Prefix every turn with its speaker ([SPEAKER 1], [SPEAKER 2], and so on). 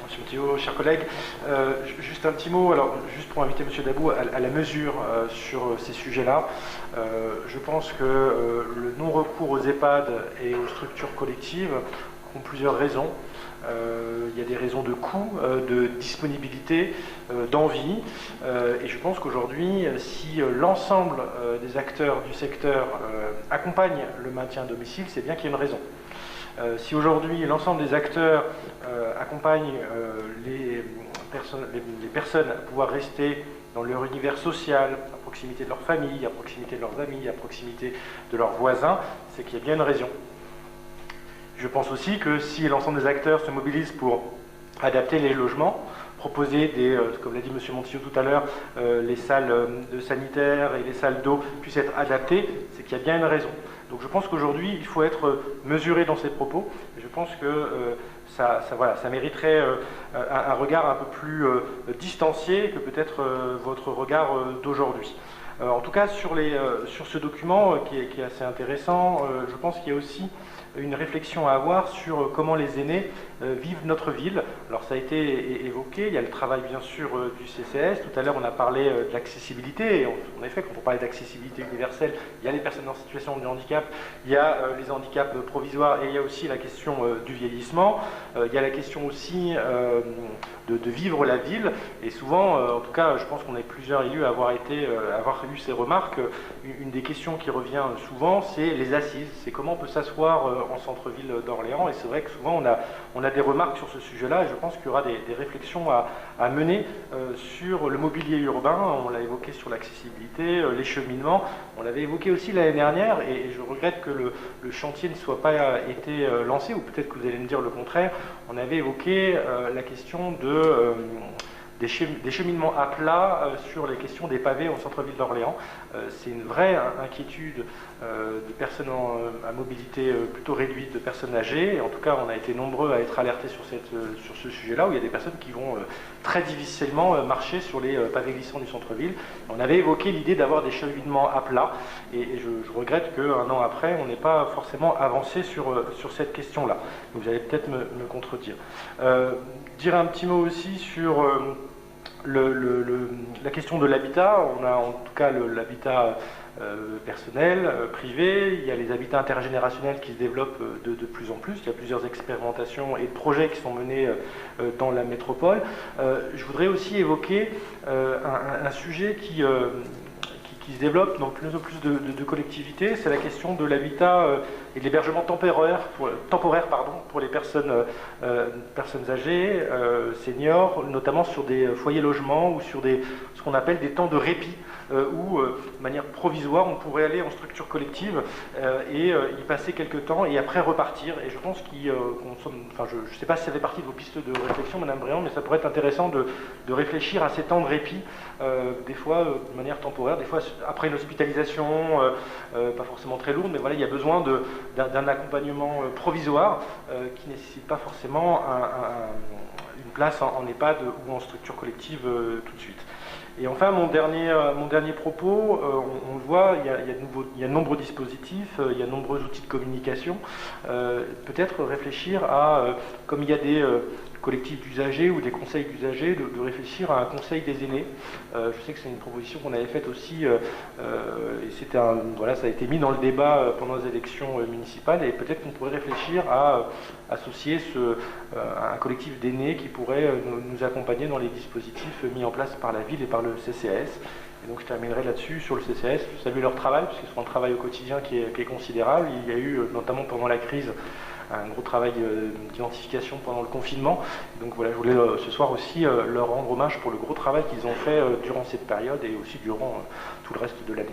[SPEAKER 1] Monsieur Montillo, chers collègues. Juste un petit mot, alors juste pour inviter Monsieur Dabou à la mesure sur ces sujets-là. Je pense que le non-recours aux EHPAD et aux structures collectives ont plusieurs raisons. Il y a des raisons de coût, de disponibilité, d'envie. Et je pense qu'aujourd'hui, si l'ensemble des acteurs du secteur accompagnent le maintien à domicile, c'est bien qu'il y a une raison. Si aujourd'hui l'ensemble des acteurs accompagnent les personnes à pouvoir rester dans leur univers social, à proximité de leur famille, à proximité de leurs amis, à proximité de leurs voisins, c'est qu'il y a bien une raison. Je pense aussi que si l'ensemble des acteurs se mobilisent pour adapter les logements, proposer comme l'a dit M. Montillo tout à l'heure, les salles de sanitaires et les salles d'eau puissent être adaptées, c'est qu'il y a bien une raison. Donc je pense qu'aujourd'hui, il faut être mesuré dans ses propos. Et je pense que ça mériterait un regard un peu plus distancié que peut-être votre regard d'aujourd'hui. En tout cas, sur ce document qui est assez intéressant, je pense qu'il y a aussi une réflexion à avoir sur comment les aînés vivent notre ville. Alors ça a été évoqué, il y a le travail bien sûr du CCAS, tout à l'heure on a parlé de l'accessibilité, et en effet quand on parlait d'accessibilité universelle, il y a les personnes en situation de handicap, il y a les handicaps provisoires et il y a aussi la question du vieillissement, il y a la question aussi de vivre la ville, et souvent, en tout cas je pense qu'on est plusieurs élus à avoir eu ces remarques, une des questions qui revient souvent c'est les assises, c'est comment on peut s'asseoir en centre-ville d'Orléans, et c'est vrai que souvent on a des remarques sur ce sujet-là, et je pense qu'il y aura des réflexions à mener sur le mobilier urbain, on l'a évoqué sur l'accessibilité, les cheminements, on l'avait évoqué aussi l'année dernière, et je regrette que le chantier ne soit pas été lancé, ou peut-être que vous allez me dire le contraire. On avait évoqué la question des cheminements à plat sur les questions des pavés au centre-ville d'Orléans. C'est une vraie inquiétude de personnes à mobilité plutôt réduite, de personnes âgées. Et en tout cas, on a été nombreux à être alertés sur ce sujet-là, où il y a des personnes qui vont très difficilement marcher sur les pavés glissants du centre-ville. On avait évoqué l'idée d'avoir des cheminements à plat, et je regrette qu'un an après, on n'ait pas forcément avancé sur cette question-là. Donc vous allez peut-être me contredire. Dire un petit mot aussi sur la question de l'habitat. On a en tout cas l'habitat personnel, privé, il y a les habitats intergénérationnels qui se développent de plus en plus, il y a plusieurs expérimentations et projets qui sont menés dans la métropole. Je voudrais aussi évoquer un sujet qui se développe dans plus en plus de collectivités, c'est la question de l'habitat et de l'hébergement temporaire pour les personnes âgées, seniors, notamment sur des foyers logements ou sur ce qu'on appelle des temps de répit, où de manière provisoire on pourrait aller en structure collective et y passer quelques temps et après repartir. Et je pense je ne sais pas si ça fait partie de vos pistes de réflexion, Madame Bréant, mais ça pourrait être intéressant de réfléchir à ces temps de répit, des fois de manière temporaire, des fois après une hospitalisation, pas forcément très lourde, mais voilà, il y a besoin d'un accompagnement provisoire qui ne nécessite pas forcément une place en EHPAD ou en structure collective tout de suite. Et enfin, mon dernier propos, on le voit, il y a de nombreux dispositifs, il y a de nombreux outils de communication. Peut-être réfléchir à, comme il y a des collectifs d'usagers ou des conseils d'usagers, de réfléchir à un conseil des aînés. Je sais que c'est une proposition qu'on avait faite aussi, et ça a été mis dans le débat pendant les élections municipales, et peut-être qu'on pourrait réfléchir à associer un collectif d'aînés qui pourrait nous accompagner dans les dispositifs mis en place par la ville et par le CCAS. Et donc je terminerai là-dessus sur le CCAS. Je salue leur travail, parce qu'ils font un travail au quotidien qui est considérable. Il y a eu, notamment pendant la crise, un gros travail d'identification pendant le confinement. Donc voilà, je voulais ce soir aussi leur rendre hommage pour le gros travail qu'ils ont fait durant cette période et aussi durant tout le reste de l'année.